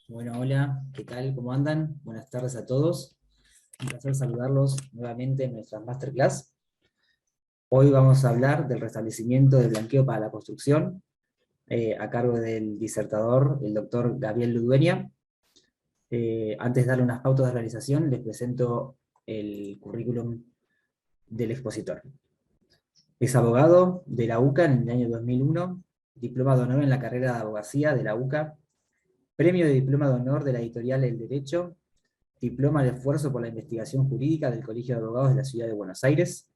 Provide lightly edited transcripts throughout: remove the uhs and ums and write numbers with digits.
Bueno, hola, ¿qué tal? ¿Cómo andan? Buenas tardes a todos. Un placer saludarlos nuevamente en nuestra masterclass. Hoy vamos a hablar del restablecimiento del blanqueo para la construcción, a cargo del disertador, el doctor Gabriel Ludueña. Antes de darle unas pautas de realización, les presento el currículum del expositor. Es abogado de la UCA en el año 2001, diploma de honor en la carrera de abogacía de la UCA, premio de diploma de honor de la editorial El Derecho, diploma de esfuerzo por la investigación jurídica del Colegio de Abogados de la Ciudad de Buenos Aires,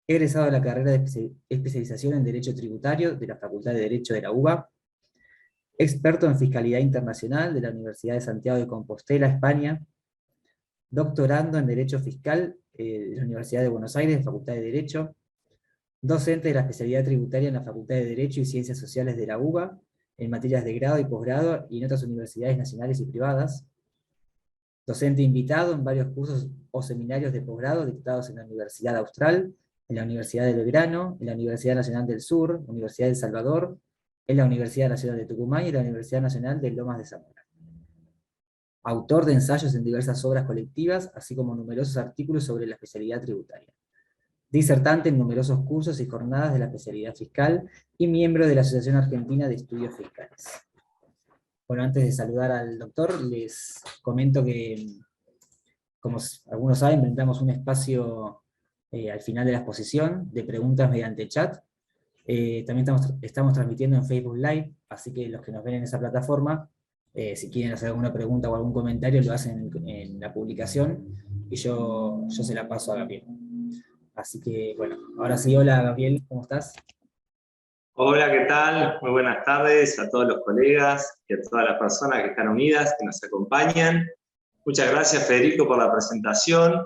egresado de la carrera de especialización en Derecho Tributario de la Facultad de Derecho de la UBA, experto en Fiscalidad Internacional de la Universidad de Santiago de Compostela, España, doctorando en Derecho Fiscal de la Universidad de Buenos Aires, de Facultad de Derecho, docente de la especialidad tributaria en la Facultad de Derecho y Ciencias Sociales de la UBA, en materias de grado y posgrado y en otras universidades nacionales y privadas, docente invitado en varios cursos o seminarios de posgrado dictados en la Universidad Austral, en la Universidad de Belgrano, en la Universidad Nacional del Sur, Universidad de El Salvador, en la Universidad Nacional de Tucumán y en la Universidad Nacional de Lomas de Zamora. Autor de ensayos en diversas obras colectivas, así como numerosos artículos sobre la especialidad tributaria. Disertante en numerosos cursos y jornadas de la especialidad fiscal y miembro de la Asociación Argentina de Estudios Fiscales. Bueno, antes de saludar al doctor, les comento que, como algunos saben, brindamos un espacio al final de la exposición de preguntas mediante chat. También estamos transmitiendo en Facebook Live, así que los que nos ven en esa plataforma, si quieren hacer alguna pregunta o algún comentario, lo hacen en la publicación, y yo se la paso a Gabriel. Así que, bueno, ahora sí, hola Gabriel, ¿cómo estás? Hola, ¿qué tal? Muy buenas tardes a todos los colegas y a todas las personas que están unidas, que nos acompañan. Muchas gracias, Federico, por la presentación.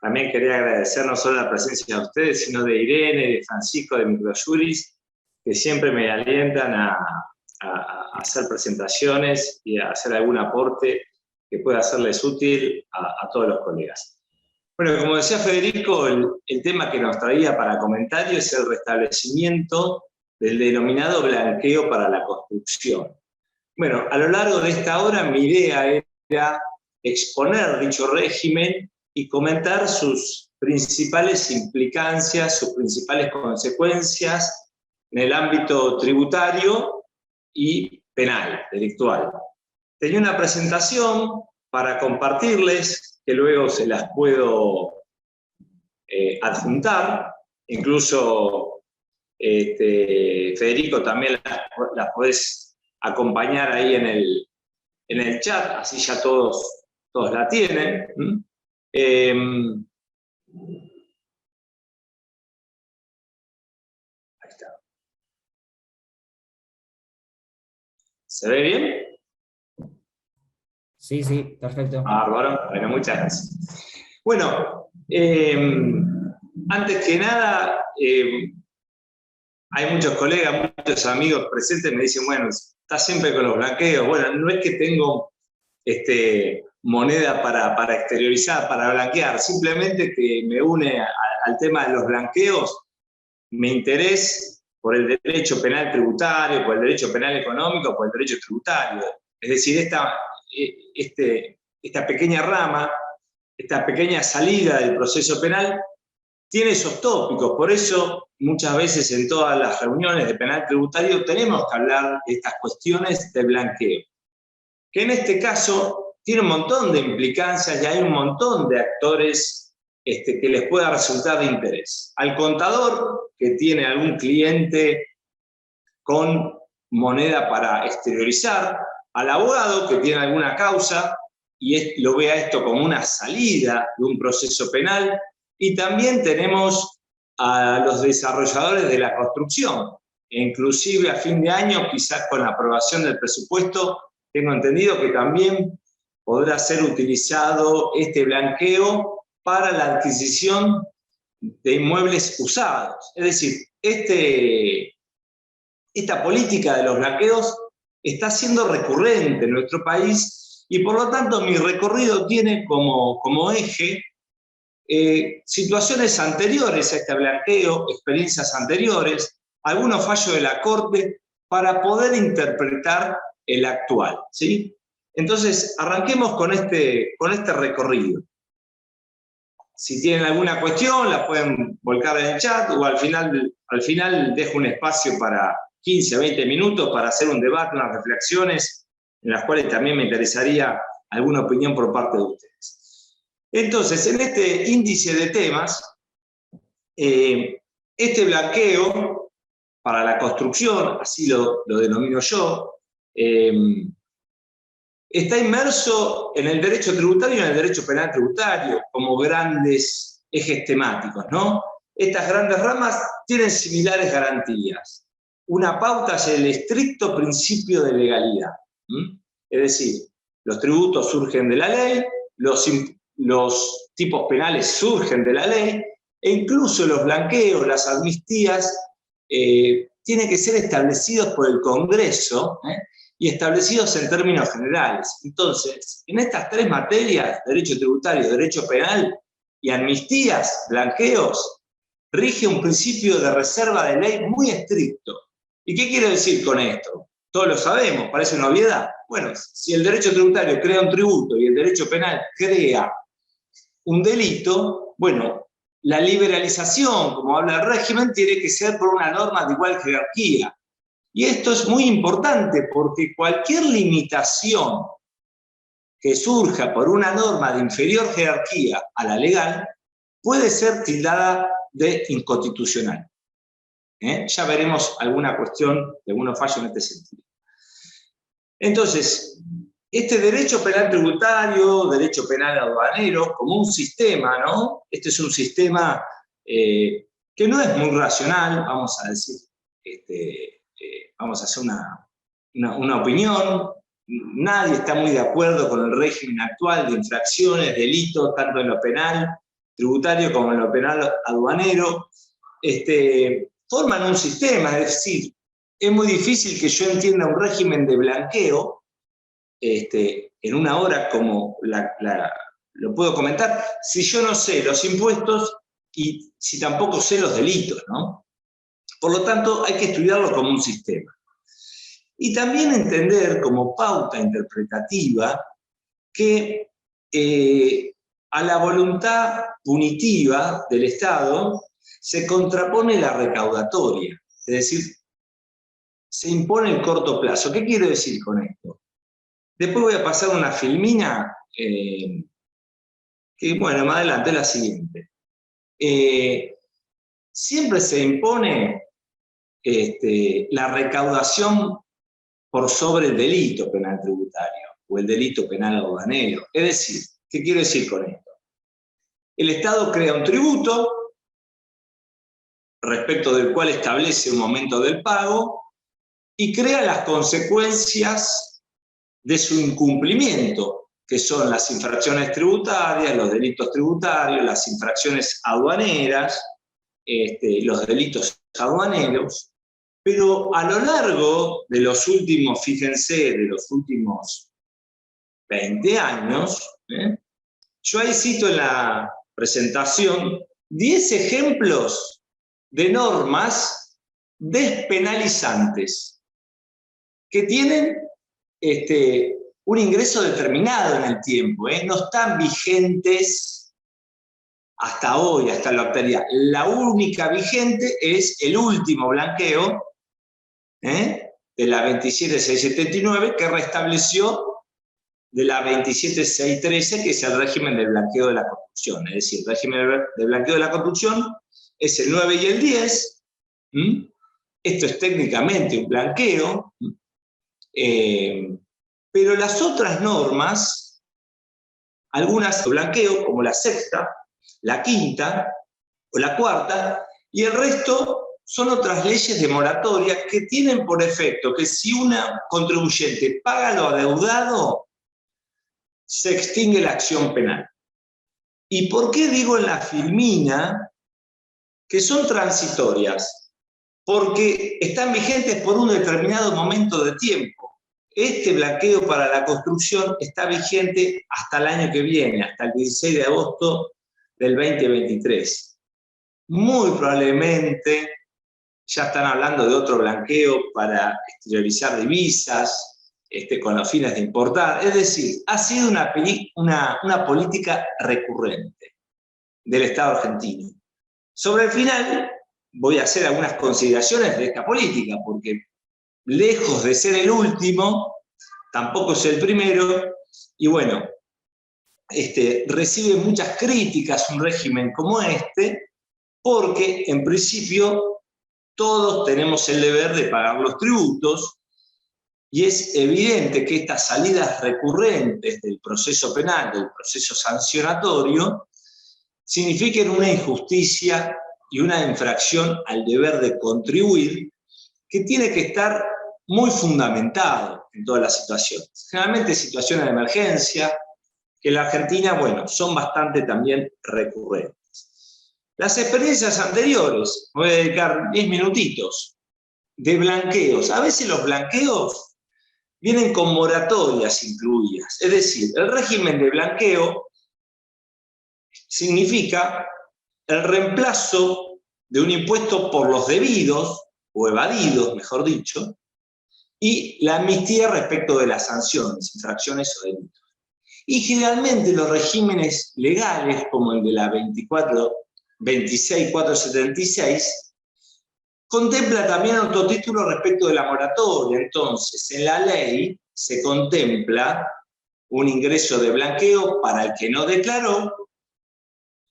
También quería agradecer no solo la presencia de ustedes, sino de Irene, de Francisco, de Microjuris, que siempre me alientan a hacer presentaciones y a hacer algún aporte que pueda serles útil a todos los colegas. Bueno, como decía Federico, el tema que nos traía para comentario es el restablecimiento del denominado blanqueo para la construcción. Bueno, a lo largo de esta hora mi idea era exponer dicho régimen y comentar sus principales implicancias, sus principales consecuencias en el ámbito tributario y penal, delictual. Tenía una presentación para compartirles, que luego se las puedo adjuntar, incluso Federico también las podés acompañar ahí en el chat, así ya todos la tienen. Ahí está. ¿Se ve bien? Sí, sí, perfecto. Bárbaro, bueno, muchas gracias. Bueno, antes que nada, hay muchos colegas, muchos amigos presentes que me dicen, bueno, está siempre con los blanqueos. Bueno, no es que tengo moneda para exteriorizar, para blanquear, simplemente que me une al tema de los blanqueos mi interés por el derecho penal tributario, por el derecho penal económico, por el derecho tributario. Es decir, esta pequeña rama, esta pequeña salida del proceso penal, tiene esos tópicos. Por eso, muchas veces en todas las reuniones de penal tributario tenemos que hablar de estas cuestiones de blanqueo, que en este caso tiene un montón de implicancias y hay un montón de actores que les pueda resultar de interés. Al contador que tiene algún cliente con moneda para exteriorizar, al abogado que tiene alguna causa y lo vea esto como una salida de un proceso penal, y también tenemos a los desarrolladores de la construcción. E inclusive a fin de año, quizás con la aprobación del presupuesto, tengo entendido que también podrá ser utilizado este blanqueo para la adquisición de inmuebles usados. Es decir, esta política de los blanqueos está siendo recurrente en nuestro país y por lo tanto mi recorrido tiene como eje situaciones anteriores a este blanqueo, experiencias anteriores, algunos fallos de la Corte, para poder interpretar el actual, ¿sí? Entonces, arranquemos con este recorrido. Si tienen alguna cuestión, la pueden volcar en el chat, o al final dejo un espacio para 15 a 20 minutos para hacer un debate, unas reflexiones, en las cuales también me interesaría alguna opinión por parte de ustedes. Entonces, en este índice de temas, este blanqueo para la construcción, así lo denomino yo, está inmerso en el derecho tributario y en el derecho penal tributario como grandes ejes temáticos, ¿no? Estas grandes ramas tienen similares garantías. Una pauta es el estricto principio de legalidad. Es decir, los tributos surgen de la ley, los tipos penales surgen de la ley, e incluso los blanqueos, las amnistías, tienen que ser establecidos por el Congreso, y establecidos en términos generales. Entonces, en estas tres materias, derecho tributario, derecho penal y amnistías, blanqueos, rige un principio de reserva de ley muy estricto. ¿Y qué quiero decir con esto? Todos lo sabemos, parece una obviedad. Bueno, si el derecho tributario crea un tributo y el derecho penal crea un delito, bueno, la liberalización, como habla el régimen, tiene que ser por una norma de igual jerarquía. Y esto es muy importante porque cualquier limitación que surja por una norma de inferior jerarquía a la legal puede ser tildada de inconstitucional. Ya veremos alguna cuestión, algunos fallos en este sentido. Entonces, este derecho penal tributario, derecho penal aduanero, como un sistema, ¿no? Este es un sistema que no es muy racional, vamos a decir, vamos a hacer una opinión. Nadie está muy de acuerdo con el régimen actual de infracciones, delitos, tanto en lo penal tributario como en lo penal aduanero. Forman un sistema, es decir, es muy difícil que yo entienda un régimen de blanqueo en una hora como lo puedo comentar, si yo no sé los impuestos y si tampoco sé los delitos, ¿no? Por lo tanto, hay que estudiarlo como un sistema. Y también entender como pauta interpretativa que a la voluntad punitiva del Estado se contrapone la recaudatoria, es decir, se impone el corto plazo. ¿Qué quiero decir con esto? Después voy a pasar una filmina que, bueno, más adelante es la siguiente. Siempre se impone la recaudación por sobre el delito penal tributario o el delito penal aduanero. Es decir, ¿qué quiero decir con esto? El Estado crea un tributo respecto del cual establece un momento del pago y crea las consecuencias de su incumplimiento, que son las infracciones tributarias, los delitos tributarios, las infracciones aduaneras, los delitos aduaneros. Pero a lo largo de los últimos, fíjense, de los últimos 20 años, yo ahí cito en la presentación 10 ejemplos de normas despenalizantes que tienen un ingreso determinado en el tiempo, no están vigentes hasta hoy, hasta la actualidad. La única vigente es el último blanqueo, de la 27679, que restableció de la 27613, que es el régimen del blanqueo de la construcción. Es decir, el régimen de blanqueo de la construcción es el 9 y el 10. Esto es técnicamente un blanqueo. Pero las otras normas, algunas blanqueo, como la sexta, la quinta o la cuarta, y el resto son otras leyes de moratoria que tienen por efecto que si una contribuyente paga lo adeudado, se extingue la acción penal. ¿Y por qué digo en la filmina que son transitorias? Porque están vigentes por un determinado momento de tiempo. Este blanqueo para la construcción está vigente hasta el año que viene, hasta el 16 de agosto del 2023. Muy probablemente ya están hablando de otro blanqueo para exteriorizar divisas, con los fines de importar. Es decir, ha sido una política recurrente del Estado argentino. Sobre el final, voy a hacer algunas consideraciones de esta política, porque lejos de ser el último, tampoco es el primero, y bueno, recibe muchas críticas un régimen como este, porque en principio todos tenemos el deber de pagar los tributos, y es evidente que estas salidas recurrentes del proceso penal, del proceso sancionatorio, significan una injusticia y una infracción al deber de contribuir, que tiene que estar muy fundamentado en todas las situaciones. Generalmente situaciones de emergencia, que en la Argentina, bueno, son bastante también recurrentes. Las experiencias anteriores, voy a dedicar 10 minutitos, de blanqueos. A veces los blanqueos vienen con moratorias incluidas. Es decir, el régimen de blanqueo significa el reemplazo de un impuesto por los debidos, o evadidos, mejor dicho, y la amnistía respecto de las sanciones, infracciones o delitos. Y generalmente los regímenes legales, como el de la 26476, contempla también otro título respecto de la moratoria. Entonces, en la ley se contempla un ingreso de blanqueo para el que no declaró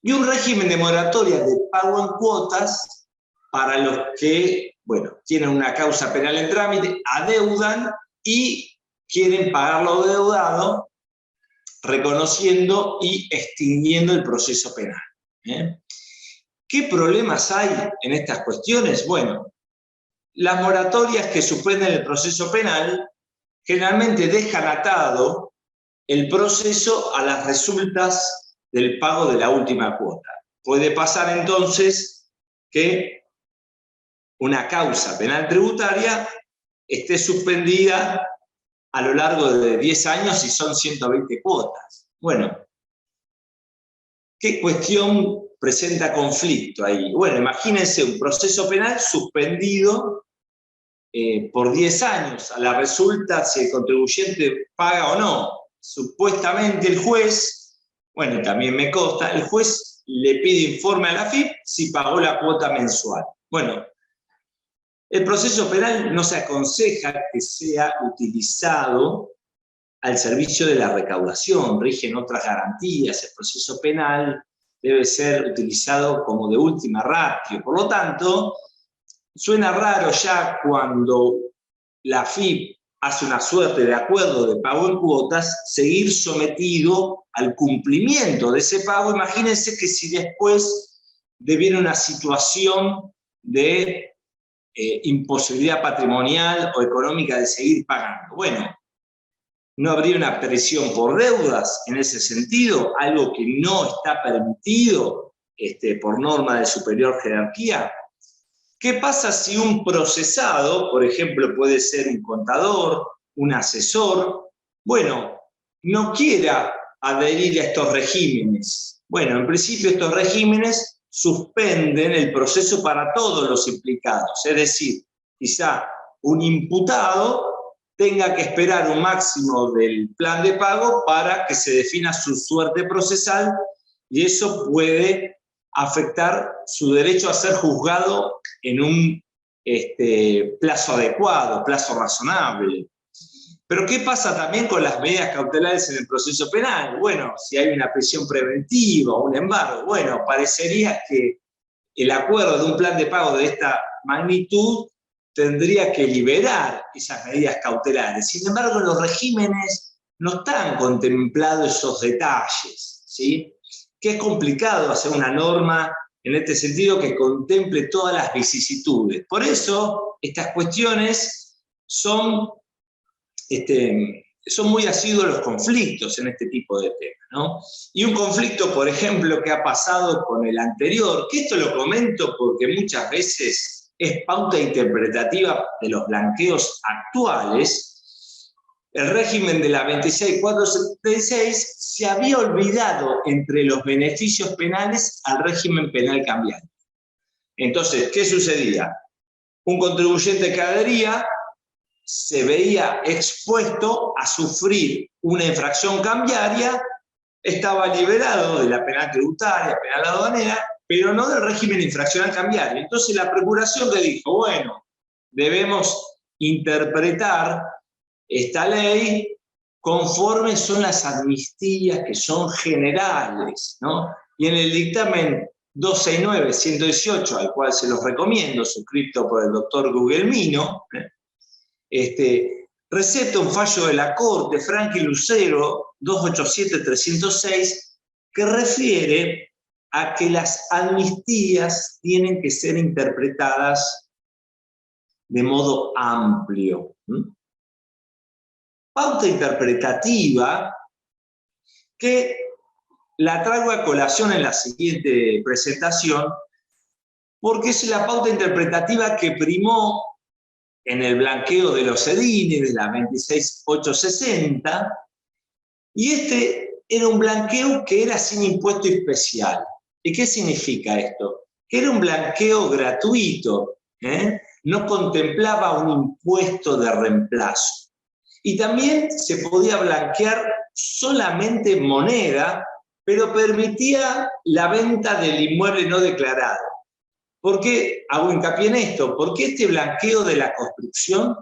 y un régimen de moratoria de pago en cuotas para los que, bueno, tienen una causa penal en trámite, adeudan y quieren pagar lo deudado, reconociendo y extinguiendo el proceso penal. ¿Qué problemas hay en estas cuestiones? Bueno, las moratorias que suspenden el proceso penal generalmente dejan atado el proceso a las resultas del pago de la última cuota. Puede pasar entonces que una causa penal tributaria esté suspendida a lo largo de 10 años y son 120 cuotas. Bueno, ¿qué cuestión presenta conflicto ahí? Bueno, imagínense un proceso penal suspendido por 10 años. A la resulta si el contribuyente paga o no. Supuestamente el juez, bueno, también me consta, el juez le pide informe a la AFIP si pagó la cuota mensual. Bueno, el proceso penal no se aconseja que sea utilizado al servicio de la recaudación, rigen otras garantías, el proceso penal debe ser utilizado como de última ratio. Por lo tanto, suena raro ya cuando la AFIP hace una suerte de acuerdo de pago en cuotas, seguir sometido al cumplimiento de ese pago. Imagínense que si después deviene una situación de imposibilidad patrimonial o económica de seguir pagando. Bueno, ¿no habría una presión por deudas en ese sentido? Algo que no está permitido por norma de superior jerarquía. ¿Qué pasa si un procesado, por ejemplo, puede ser un contador, un asesor, bueno, no quiera adherir a estos regímenes? Bueno, en principio estos regímenes suspenden el proceso para todos los implicados. Es decir, quizá un imputado tenga que esperar un máximo del plan de pago para que se defina su suerte procesal y eso puede afectar su derecho a ser juzgado en un plazo adecuado, plazo razonable. Pero ¿qué pasa también con las medidas cautelares en el proceso penal? Bueno, si hay una prisión preventiva o un embargo, bueno, parecería que el acuerdo de un plan de pago de esta magnitud tendría que liberar esas medidas cautelares. Sin embargo, en los regímenes no están contemplados esos detalles, ¿sí? Que es complicado hacer una norma en este sentido que contemple todas las vicisitudes. Por eso, estas cuestiones son muy asiduos los conflictos en este tipo de temas, ¿no? Y un conflicto, por ejemplo, que ha pasado con el anterior, que esto lo comento porque muchas veces es pauta interpretativa de los blanqueos actuales, el régimen de la 26.476 se había olvidado entre los beneficios penales al régimen penal cambiario. Entonces, ¿qué sucedía? Un contribuyente que adhería se veía expuesto a sufrir una infracción cambiaria, estaba liberado de la penal tributaria, penal aduanera, pero no del régimen infraccional cambiario. Entonces la Procuración le dijo, bueno, debemos interpretar esta ley conforme son las amnistías que son generales, ¿no? Y en el dictamen 269-118, al cual se los recomiendo, suscrito por el doctor Gugelmino, receta un fallo de la Corte, Franchi Lucero, 287-306, que refiere a que las amnistías tienen que ser interpretadas de modo amplio. Pauta interpretativa que la traigo a colación en la siguiente presentación, porque es la pauta interpretativa que primó en el blanqueo de los edines de la 26.860, y este era un blanqueo que era sin impuesto especial. ¿Y qué significa esto? Que era un blanqueo gratuito, no contemplaba un impuesto de reemplazo. Y también se podía blanquear solamente moneda, pero permitía la venta del inmueble no declarado. ¿Por qué hago hincapié en esto? Porque este blanqueo de la construcción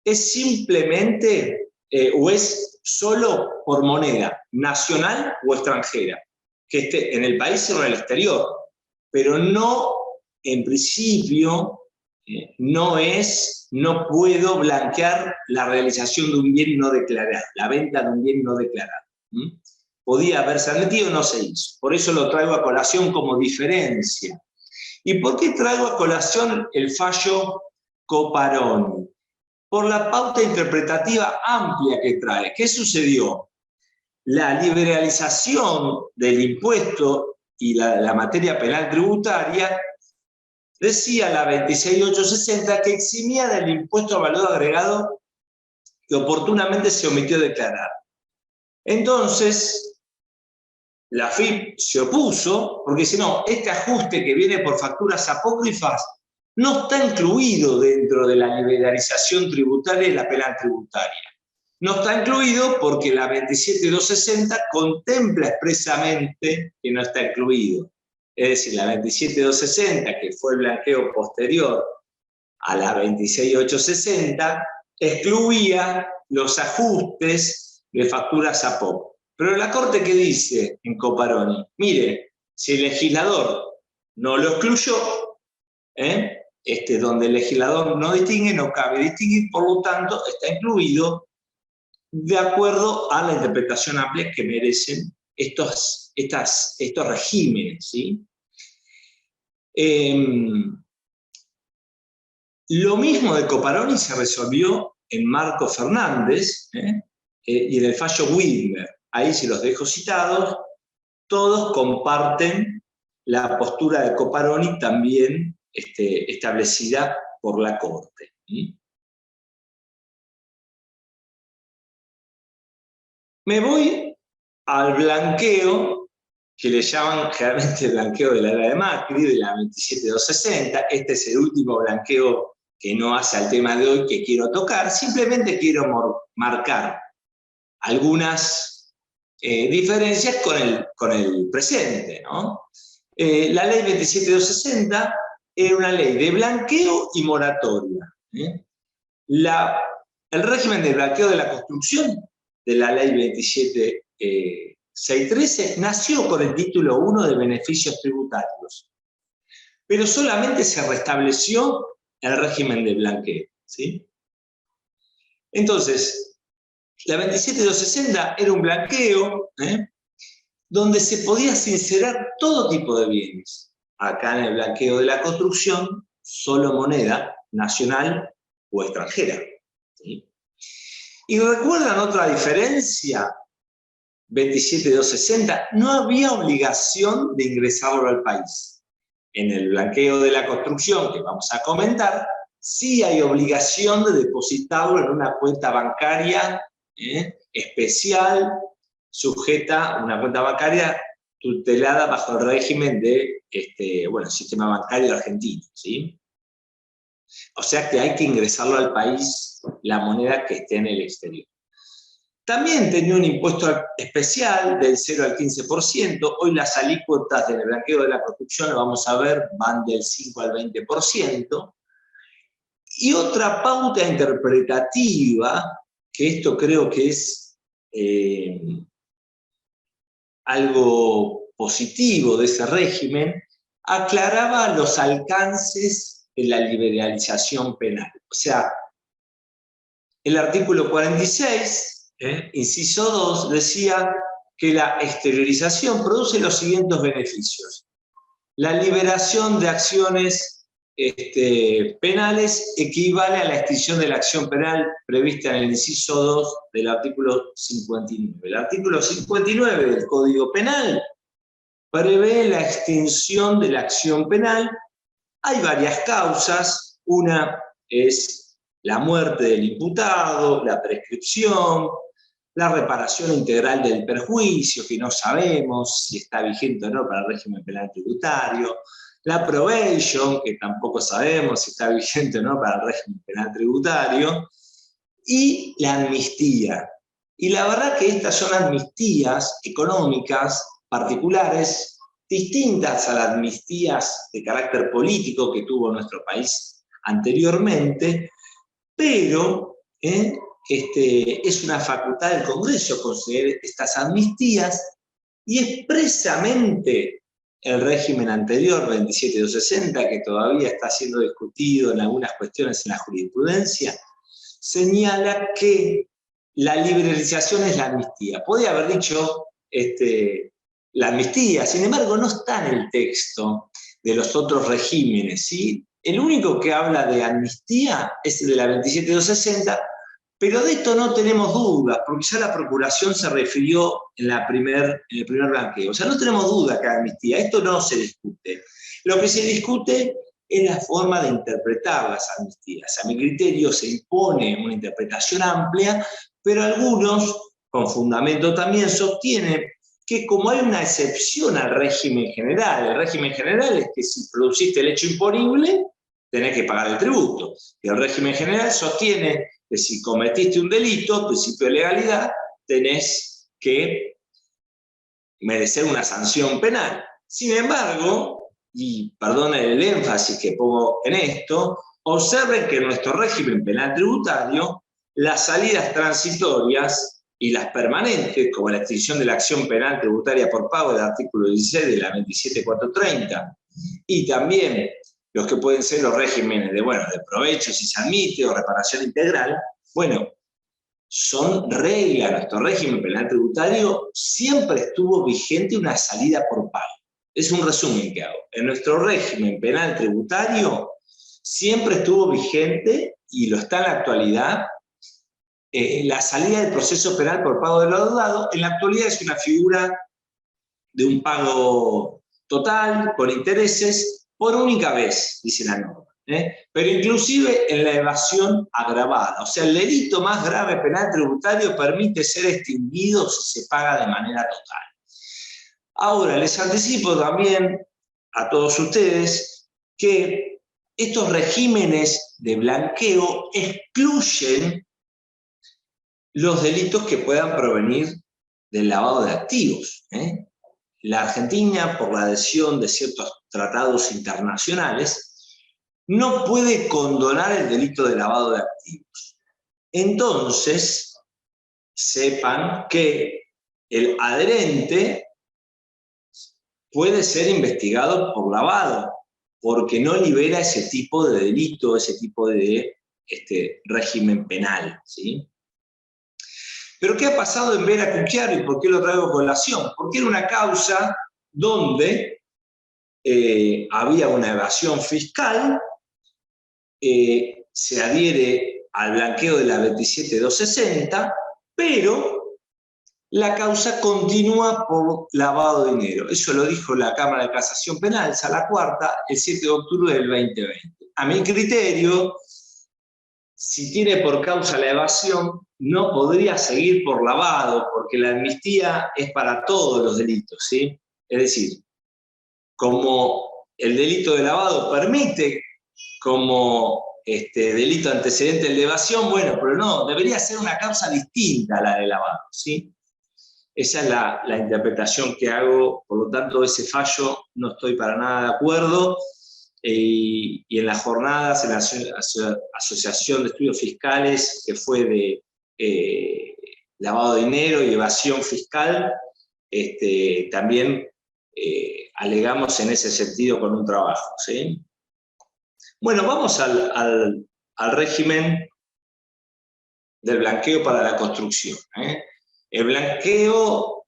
es simplemente o es solo por moneda nacional o extranjera, que esté en el país o en el exterior, pero no, en principio, no puedo blanquear la realización de un bien no declarado, la venta de un bien no declarado. Podía haberse admitido, no se hizo. Por eso lo traigo a colación como diferencia. ¿Y por qué traigo a colación el fallo Coparoni? Por la pauta interpretativa amplia que trae. ¿Qué sucedió? La liberalización del impuesto y la materia penal tributaria, decía la 26.860 que eximía del impuesto a valor agregado que oportunamente se omitió declarar. Entonces, la FIP se opuso, porque dice, no, este ajuste que viene por facturas apócrifas no está incluido dentro de la liberalización tributaria y la penal tributaria. No está incluido porque la 27.260 contempla expresamente que no está incluido. Es decir, la 27.260, que fue el blanqueo posterior a la 26.860, excluía los ajustes de facturas apócrifas. Pero la Corte, ¿qué dice en Coparoni? Mire, si el legislador no lo excluyó, donde el legislador no distingue, no cabe distinguir, por lo tanto, está incluido de acuerdo a la interpretación amplia que merecen estos regímenes, ¿sí? Lo mismo de Coparoni se resolvió en Marco Fernández y en el fallo Wilmer. Ahí se los dejo citados. Todos comparten la postura de Coparoni también establecida por la Corte. Me voy al blanqueo, que le llaman generalmente el blanqueo de la era de Macri, de la 27.260. Este es el último blanqueo que no hace al tema de hoy que quiero tocar. Simplemente quiero marcar algunas diferencias con el presente, ¿no? La ley 27.260 era una ley de blanqueo y moratoria. El régimen de blanqueo de la construcción de la ley 27.613 nació con el título 1 de beneficios tributarios, pero solamente se restableció el régimen de blanqueo, ¿sí? Entonces, la 27.260 era un blanqueo donde se podía sincerar todo tipo de bienes. Acá en el blanqueo de la construcción, solo moneda nacional o extranjera, ¿sí? ¿Y recuerdan otra diferencia? 27.260, no había obligación de ingresarlo al país. En el blanqueo de la construcción, que vamos a comentar, sí hay obligación de depositarlo en una cuenta bancaria especial, sujeta a una cuenta bancaria tutelada bajo el régimen de, sistema bancario argentino, ¿sí? O sea que hay que ingresarlo al país la moneda que esté en el exterior. También tenía un impuesto especial del 0 al 15%. Hoy las alícuotas del blanqueo de la corrupción, lo vamos a ver, van del 5 al 20%. Y otra pauta interpretativa, que esto creo que es algo positivo de ese régimen, aclaraba los alcances de la liberalización penal. O sea, el artículo 46, inciso 2, decía que la exteriorización produce los siguientes beneficios. La liberación de acciones penales equivale a la extinción de la acción penal prevista en el inciso 2 del artículo 59. El artículo 59 del Código Penal prevé la extinción de la acción penal. Hay varias causas. Una es la muerte del imputado, la prescripción, la reparación integral del perjuicio, que no sabemos si está vigente o no para el régimen penal tributario, la probation, que tampoco sabemos si está vigente o no para el régimen penal tributario, y la amnistía. Y la verdad que estas son amnistías económicas particulares, distintas a las amnistías de carácter político que tuvo nuestro país anteriormente, pero es una facultad del Congreso conceder estas amnistías, y expresamente el régimen anterior, 27260, que todavía está siendo discutido en algunas cuestiones en la jurisprudencia, señala que la liberalización es la amnistía. Podría haber dicho la amnistía, sin embargo no está en el texto de los otros regímenes, ¿sí? El único que habla de amnistía es el de la 27260, pero de esto no tenemos dudas, porque ya la Procuración se refirió en el primer blanqueo. O sea, no tenemos duda que hay amnistía, esto no se discute. Lo que se discute es la forma de interpretar las amnistías. A mi criterio se impone una interpretación amplia, pero algunos, con fundamento también, sostienen que como hay una excepción al régimen general, el régimen general es que si produciste el hecho imponible, tenés que pagar el tributo. Y el régimen general sostiene que si cometiste un delito, principio de legalidad, tenés que merecer una sanción penal. Sin embargo, y perdonen el énfasis que pongo en esto, observen que en nuestro régimen penal tributario, las salidas transitorias y las permanentes, como la extinción de la acción penal tributaria por pago del artículo 16 de la 27430, y también los que pueden ser los regímenes de provecho si se admite o reparación integral, son reglas. Nuestro régimen penal tributario siempre estuvo vigente una salida por pago. Es un resumen que hago. En nuestro régimen penal tributario siempre estuvo vigente, y lo está en la actualidad, la salida del proceso penal por pago del adeudado. En la actualidad es una figura de un pago total, con intereses, por única vez, dice la norma. Pero inclusive en la evasión agravada. O sea, el delito más grave penal tributario permite ser extinguido si se paga de manera total. Ahora, les anticipo también a todos ustedes que estos regímenes de blanqueo excluyen los delitos que puedan provenir del lavado de activos. La Argentina, por la adhesión de ciertos tratados internacionales, no puede condonar el delito de lavado de activos. Entonces, sepan que el adherente puede ser investigado por lavado, porque no libera ese tipo de delito, ese tipo de régimen penal, ¿sí? Pero ¿qué ha pasado en Vera Cunchiaro y por qué lo traigo a colación? Porque era una causa donde había una evasión fiscal, se adhiere al blanqueo de la 27260, pero la causa continúa por lavado de dinero. Eso lo dijo la Cámara de Casación Penal, Sala Cuarta, el 7 de octubre del 2020. A mi criterio, si tiene por causa la evasión, no podría seguir por lavado, porque la amnistía es para todos los delitos, ¿sí? Es decir, como el delito de lavado permite como delito antecedente de evasión, bueno, pero no, debería ser una causa distinta a la de lavado, ¿sí? Esa es la interpretación que hago, por lo tanto, ese fallo no estoy para nada de acuerdo, y en las jornadas, en la Asociación de Estudios Fiscales, que fue de lavado de dinero y evasión fiscal, también alegamos en ese sentido con un trabajo, ¿sí? Bueno, vamos al régimen del blanqueo para la construcción, ¿eh? El blanqueo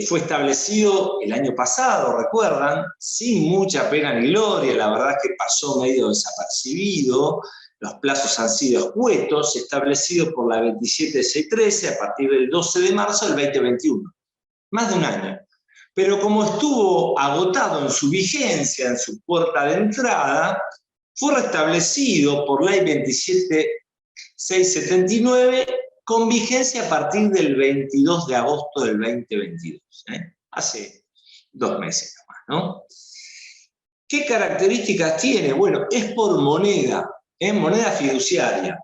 fue establecido el año pasado, recuerdan, sin mucha pena ni gloria, la verdad es que pasó medio desapercibido, los plazos han sido escuetos, establecido por la 27613 a partir del 12 de marzo del 2021, más de un año. Pero como estuvo agotado en su vigencia, en su puerta de entrada, fue restablecido por ley 27679 con vigencia a partir del 22 de agosto del 2022, hace 2 meses nomás, ¿no? ¿Qué características tiene? Bueno, es por moneda, moneda fiduciaria,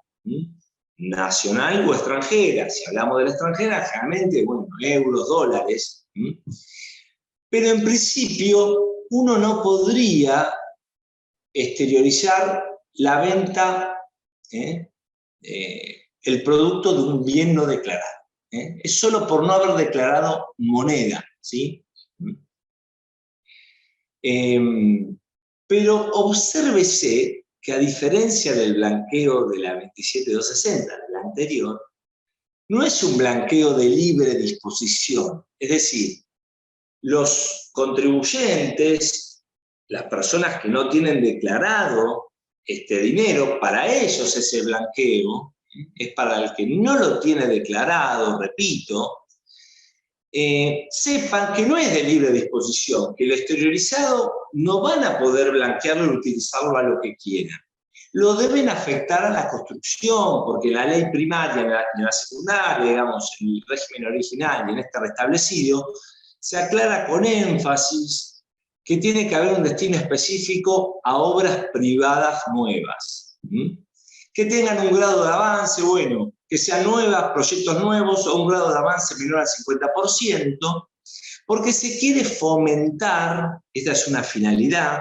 nacional o extranjera. Si hablamos de la extranjera, generalmente, bueno, euros, dólares. Pero en principio, uno no podría exteriorizar la venta, el producto de un bien no declarado. Es solo por no haber declarado moneda, ¿sí? Pero obsérvese que a diferencia del blanqueo de la 27260, de la anterior, no es un blanqueo de libre disposición. Es decir, los contribuyentes, las personas que no tienen declarado este dinero, para ellos ese blanqueo es para el que no lo tiene declarado, repito, sepan que no es de libre disposición, que lo exteriorizado no van a poder blanquearlo y utilizarlo a lo que quieran. Lo deben afectar a la construcción, porque la ley primaria y la secundaria, digamos, en el régimen original y en este restablecido, se aclara con énfasis que tiene que haber un destino específico a obras privadas nuevas. Que tengan un grado de avance, bueno, que sean nuevas, proyectos nuevos, o un grado de avance menor al 50%, porque se quiere fomentar, esta es una finalidad,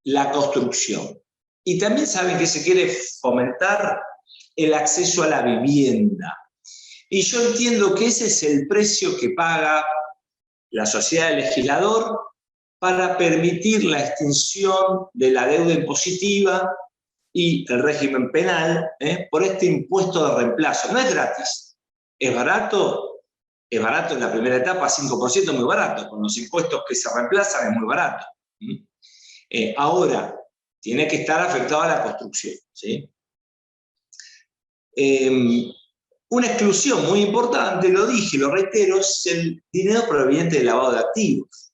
la construcción. Y también saben que se quiere fomentar el acceso a la vivienda. Y yo entiendo que ese es el precio que paga la sociedad del legislador para permitir la extinción de la deuda impositiva y el régimen penal por este impuesto de reemplazo. No es gratis, es barato en la primera etapa, 5%, muy barato, con los impuestos que se reemplazan es muy barato. Ahora, tiene que estar afectado a la construcción, ¿sí? Una exclusión muy importante, lo dije, lo reitero, es el dinero proveniente del lavado de activos.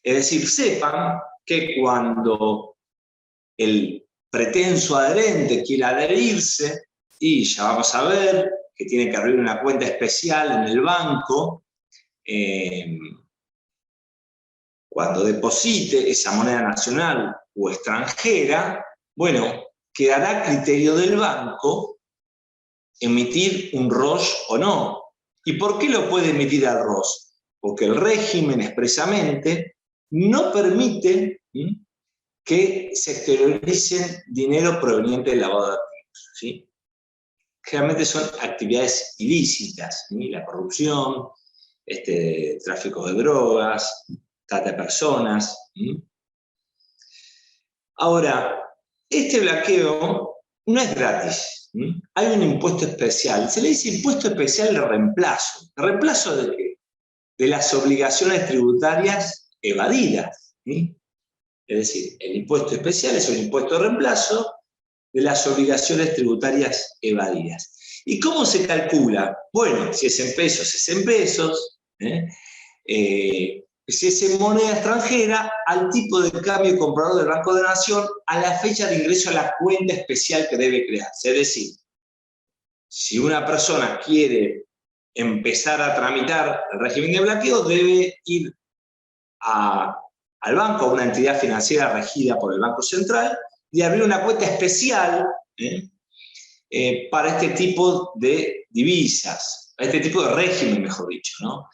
Es decir, sepan que cuando el pretenso adherente quiera adherirse, y ya vamos a ver que tiene que abrir una cuenta especial en el banco, cuando deposite esa moneda nacional o extranjera, bueno, quedará a criterio del banco emitir un ROS o no. ¿Y por qué lo puede emitir al ROS? Porque el régimen expresamente no permite que se exterioricen dinero proveniente del lavado de activos, ¿sí? Generalmente son actividades ilícitas, ¿sí? La corrupción, tráfico de drogas, trata de personas. Ahora, este blanqueo no es gratis. Hay un impuesto especial. Se le dice impuesto especial de reemplazo. ¿De reemplazo de qué? De las obligaciones tributarias evadidas. ¿Sí? Es decir, el impuesto especial es un impuesto de reemplazo de las obligaciones tributarias evadidas. ¿Y cómo se calcula? Bueno, si es en pesos, es en pesos. Si es en moneda extranjera, al tipo de cambio comprador del Banco de la Nación, a la fecha de ingreso a la cuenta especial que debe crearse. Es decir, si una persona quiere empezar a tramitar el régimen de blanqueo, debe ir al banco, a una entidad financiera regida por el Banco Central, y abrir una cuenta especial para este tipo de divisas, este tipo de régimen, mejor dicho, ¿no?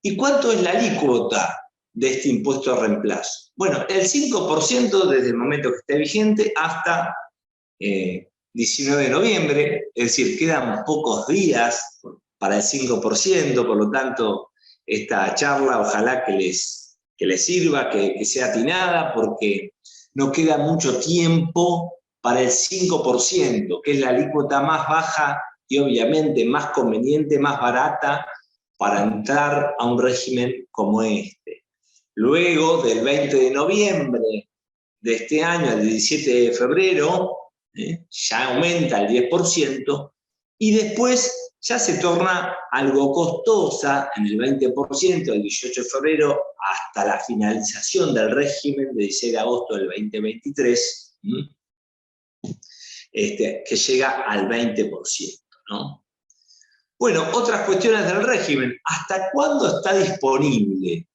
¿Y cuánto es la alícuota de este impuesto de reemplazo? Bueno, el 5% desde el momento que esté vigente hasta 19 de noviembre, es decir, quedan pocos días para el 5%, por lo tanto, esta charla ojalá que les sirva, que sea atinada, porque no queda mucho tiempo para el 5%, que es la alícuota más baja y obviamente más conveniente, más barata para entrar a un régimen como este. Luego del 20 de noviembre de este año, al 17 de febrero, ya aumenta el 10%, y después ya se torna algo costosa en el 20%, el 18 de febrero, hasta la finalización del régimen de 16 de agosto del 2023, que llega al 20%, ¿no? Bueno, otras cuestiones del régimen. ¿Hasta cuándo está disponible?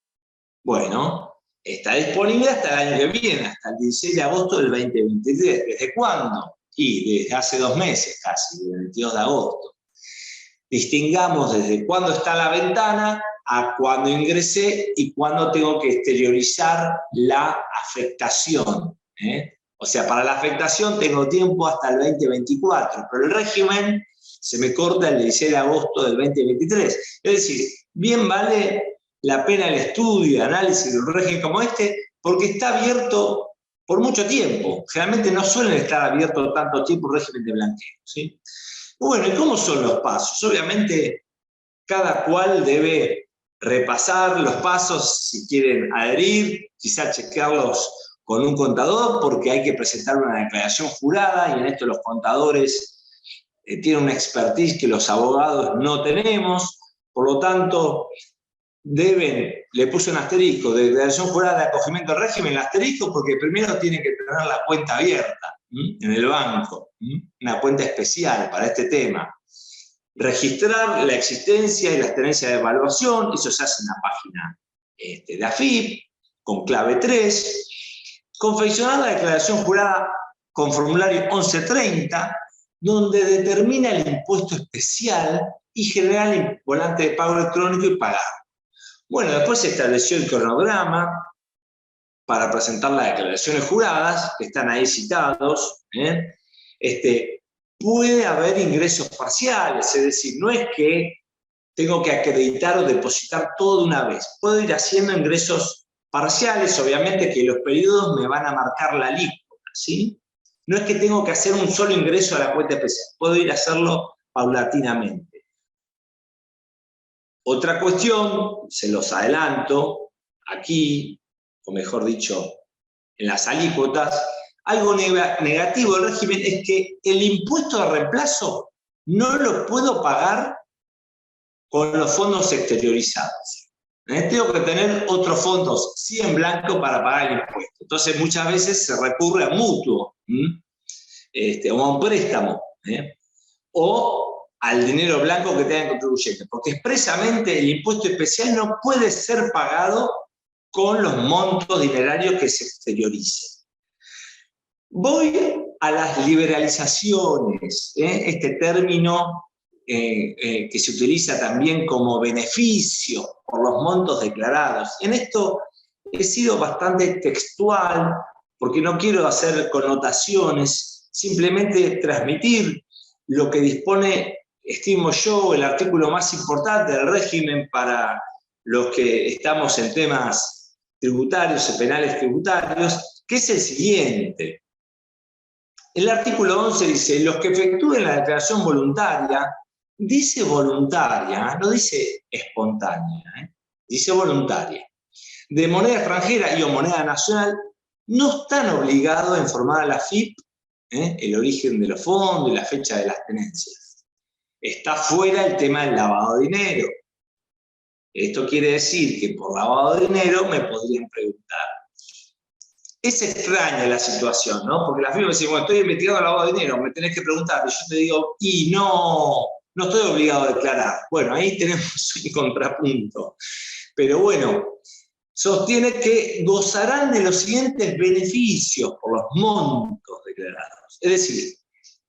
Bueno, está disponible hasta el año que viene, hasta el 16 de agosto del 2023. ¿Desde cuándo? Y desde hace 2 meses casi, el 22 de agosto. Distingamos desde cuándo está la ventana a cuándo ingresé y cuándo tengo que exteriorizar la afectación. O sea, para la afectación tengo tiempo hasta el 2024, pero el régimen se me corta el 16 de agosto del 2023. Es decir, bien vale la pena el estudio y análisis de un régimen como este, porque está abierto por mucho tiempo. Generalmente no suelen estar abiertos tanto tiempo un régimen de blanqueo, ¿sí? Bueno, ¿y cómo son los pasos? Obviamente, cada cual debe repasar los pasos si quieren adherir, quizá chequearlos con un contador, porque hay que presentar una declaración jurada, y en esto los contadores tienen una expertise que los abogados no tenemos. Por lo tanto, le puse un asterisco de declaración jurada de acogimiento al régimen, el asterisco porque primero tienen que tener la cuenta abierta en el banco, una cuenta especial para este tema. Registrar la existencia y las tenencias de evaluación, eso se hace en la página de AFIP, con clave 3. Confeccionar la declaración jurada con formulario 1130, donde determina el impuesto especial y generar el volante de pago electrónico y pagar. Bueno, después se estableció el cronograma para presentar las declaraciones juradas, que están ahí citados. Puede haber ingresos parciales, es decir, no es que tengo que acreditar o depositar todo de una vez. Puedo ir haciendo ingresos parciales, obviamente que los periodos me van a marcar la alícuota, ¿sí? No es que tengo que hacer un solo ingreso a la cuenta especial, puedo ir a hacerlo paulatinamente. Otra cuestión, se los adelanto, aquí, o mejor dicho, en las alícuotas, algo negativo del régimen es que el impuesto de reemplazo no lo puedo pagar con los fondos exteriorizados. Tengo que tener otros fondos, sí en blanco, para pagar el impuesto. Entonces muchas veces se recurre a mutuo, o a un préstamo, o al dinero blanco que tenga el contribuyente, porque expresamente el impuesto especial no puede ser pagado con los montos dinerarios que se exterioricen. Voy a las liberalizaciones, este término que se utiliza también como beneficio por los montos declarados. En esto he sido bastante textual, porque no quiero hacer connotaciones, simplemente transmitir lo que dispone, estimo yo, el artículo más importante del régimen para los que estamos en temas tributarios y penales tributarios, que es el siguiente. El artículo 11 dice, los que efectúen la declaración voluntaria, dice voluntaria, no dice espontánea, dice voluntaria, de moneda extranjera y o moneda nacional, no están obligados a informar a la AFIP el origen de los fondos y la fecha de las tenencias. Está fuera el tema del lavado de dinero. Esto quiere decir que por lavado de dinero me podrían preguntar. es extraña la situación, ¿no? Porque la FIP me dice, bueno, estoy investigando el lavado de dinero, me tenés que preguntar, y yo te digo, y no estoy obligado a declarar. Bueno, ahí tenemos un contrapunto. Pero bueno, sostiene que gozarán de los siguientes beneficios por los montos declarados. Es decir,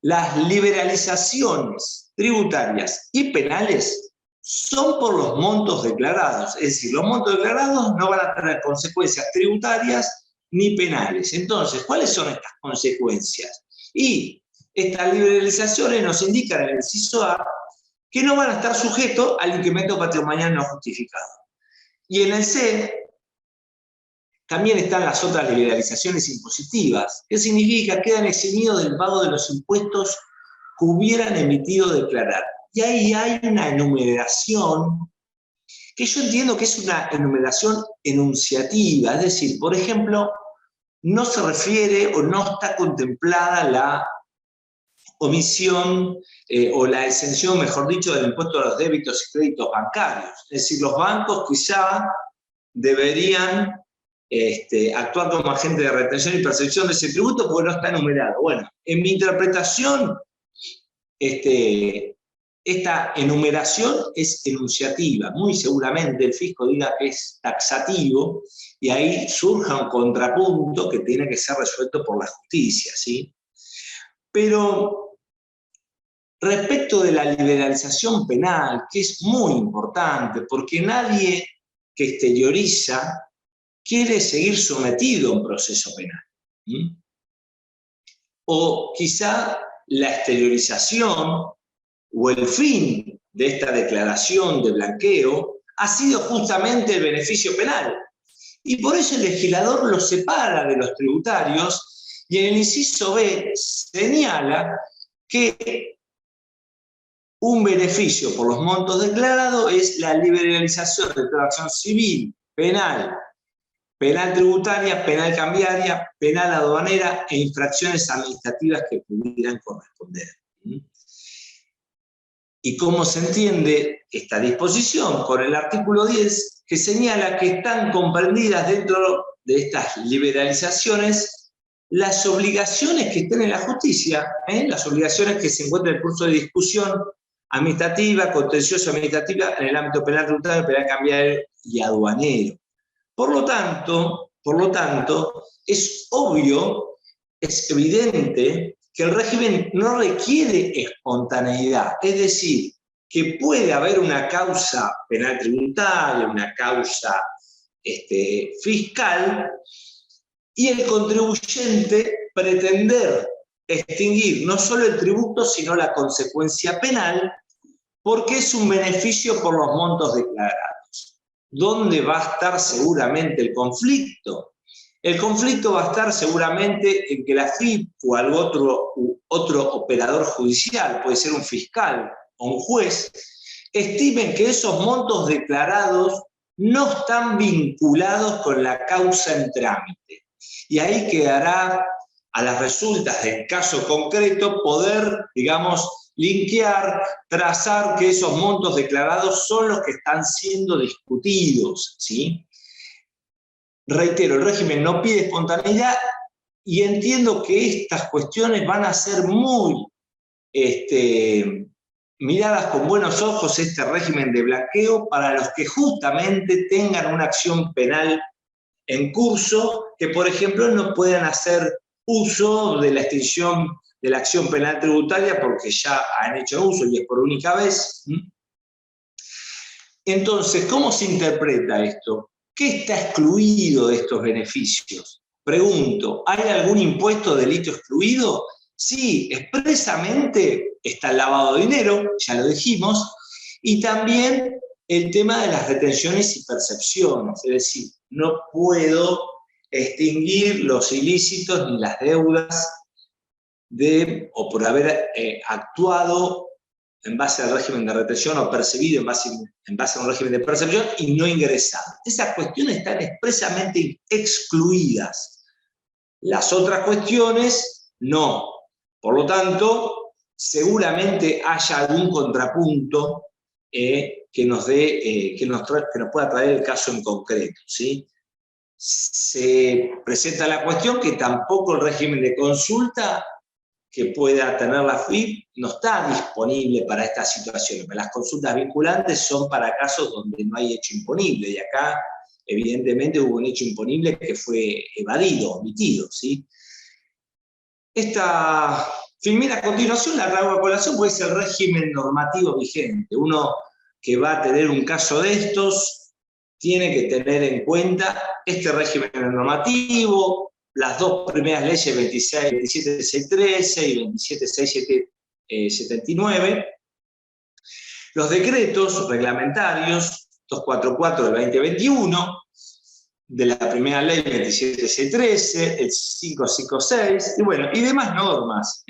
las liberalizaciones tributarias y penales son por los montos declarados. Es decir, los montos declarados no van a tener consecuencias tributarias ni penales. Entonces, ¿cuáles son estas consecuencias? Y estas liberalizaciones nos indican en el inciso A que no van a estar sujetos al incremento patrimonial no justificado. Y en el C también están las otras liberalizaciones impositivas, que significa que quedan eximidos del pago de los impuestos que hubieran emitido declarar. Y ahí hay una enumeración que yo entiendo que es una enumeración enunciativa, es decir, por ejemplo, no se refiere o no está contemplada la omisión o la exención, mejor dicho, del impuesto a los débitos y créditos bancarios. Es decir, los bancos quizá deberían actuar como agente de retención y percepción de ese tributo porque no está enumerado. Bueno, en mi interpretación, esta enumeración es enunciativa. Muy seguramente el fisco diga que es taxativo y ahí surja un contrapunto que tiene que ser resuelto por la justicia, ¿sí? Pero respecto de la liberalización penal, que es muy importante, porque nadie que exterioriza quiere seguir sometido a un proceso penal. ¿Mm? O quizá la exteriorización o el fin de esta declaración de blanqueo ha sido justamente el beneficio penal. Y por eso el legislador lo separa de los tributarios y en el inciso B señala que un beneficio por los montos declarados es la liberalización de toda acción civil, penal, penal tributaria, penal cambiaria, penal aduanera e infracciones administrativas que pudieran corresponder. ¿Y cómo se entiende esta disposición? Con el artículo 10, que señala que están comprendidas dentro de estas liberalizaciones las obligaciones que estén en la justicia, las obligaciones que se encuentran en el curso de discusión administrativa, contencioso administrativa en el ámbito penal tributario, penal cambiario y aduanero. Por lo tanto, es obvio, es evidente que el régimen no requiere espontaneidad, es decir, que puede haber una causa penal tributaria, una causa fiscal, y el contribuyente pretender extinguir no solo el tributo, sino la consecuencia penal, porque es un beneficio por los montos declarados. ¿Dónde va a estar seguramente el conflicto? El conflicto va a estar seguramente en que la FIP o algún otro operador judicial, puede ser un fiscal o un juez, estimen que esos montos declarados no están vinculados con la causa en trámite. Y ahí quedará a las resultas del caso concreto poder, digamos, linkear, trazar que esos montos declarados son los que están siendo discutidos, ¿sí? Reitero, el régimen no pide espontaneidad y entiendo que estas cuestiones van a ser muy miradas con buenos ojos, este régimen de blanqueo, para los que justamente tengan una acción penal en curso, que por ejemplo no puedan hacer uso de la extinción de la acción penal tributaria porque ya han hecho uso y es por única vez. Entonces, ¿cómo se interpreta esto? ¿Qué está excluido de estos beneficios? Pregunto, ¿hay algún impuesto de delito excluido? Sí, expresamente está el lavado de dinero, ya lo dijimos, y también el tema de las retenciones y percepciones, es decir, no puedo extinguir los ilícitos ni las deudas o por haber actuado en base al régimen de retención o percibido en base a un régimen de percepción y no ingresado. Esas cuestiones están expresamente excluidas. Las otras cuestiones, no. Por lo tanto, seguramente haya algún contrapunto que nos pueda traer el caso en concreto, ¿sí? se presenta la cuestión que tampoco el régimen de consulta que pueda tener la AFIP no está disponible para estas situaciones. Las consultas vinculantes son para casos donde no hay hecho imponible, y acá evidentemente hubo un hecho imponible que fue evadido, omitido, ¿sí? Filmina a continuación la traigo a colación porque es el régimen normativo vigente. Uno que va a tener un caso de estos tiene que tener en cuenta este régimen normativo, las dos primeras leyes 27613 y 27679, los decretos reglamentarios 244 del 2021, de la primera ley 27613, el 556, y bueno, y demás normas,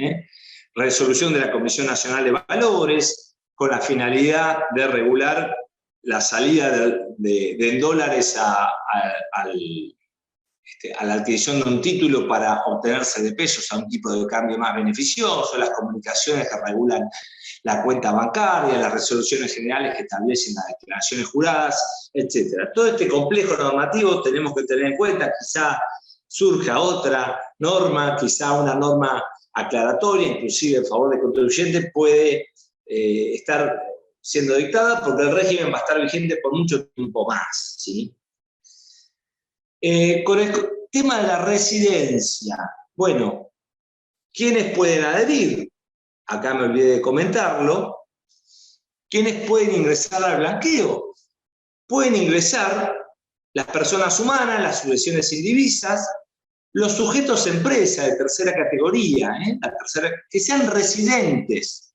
resolución de la Comisión Nacional de Valores, con la finalidad de regular la salida de dólares a la adquisición de un título para obtenerse de pesos a un tipo de cambio más beneficioso, las comunicaciones que regulan la cuenta bancaria, las resoluciones generales que establecen las declaraciones juradas, etc. Todo este complejo normativo tenemos que tener en cuenta, quizá surja otra norma, quizá una norma aclaratoria, inclusive en favor del contribuyente, puede estar siendo dictada porque el régimen va a estar vigente por mucho tiempo más, ¿sí? Con el tema de la residencia, bueno, ¿quiénes pueden adherir? Acá me olvidé de comentarlo. ¿Quiénes pueden ingresar al blanqueo? Pueden ingresar las personas humanas, las sucesiones indivisas, los sujetos empresa de tercera categoría, que sean residentes,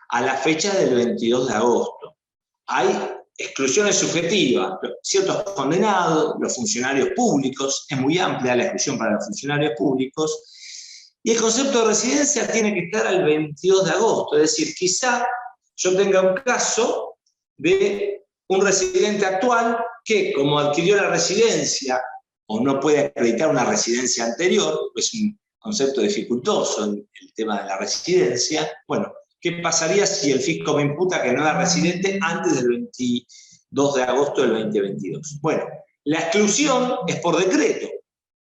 a la fecha del 22 de agosto. Hay exclusiones subjetivas, ciertos condenados, los funcionarios públicos, es muy amplia la exclusión para los funcionarios públicos, y el concepto de residencia tiene que estar al 22 de agosto, es decir, quizá yo tenga un caso de un residente actual que, como adquirió la residencia, o no puede acreditar una residencia anterior, es un concepto dificultoso el tema de la residencia, bueno, ¿qué pasaría si el fisco me imputa que no era residente antes del 22 de agosto del 2022? Bueno, la exclusión es por decreto,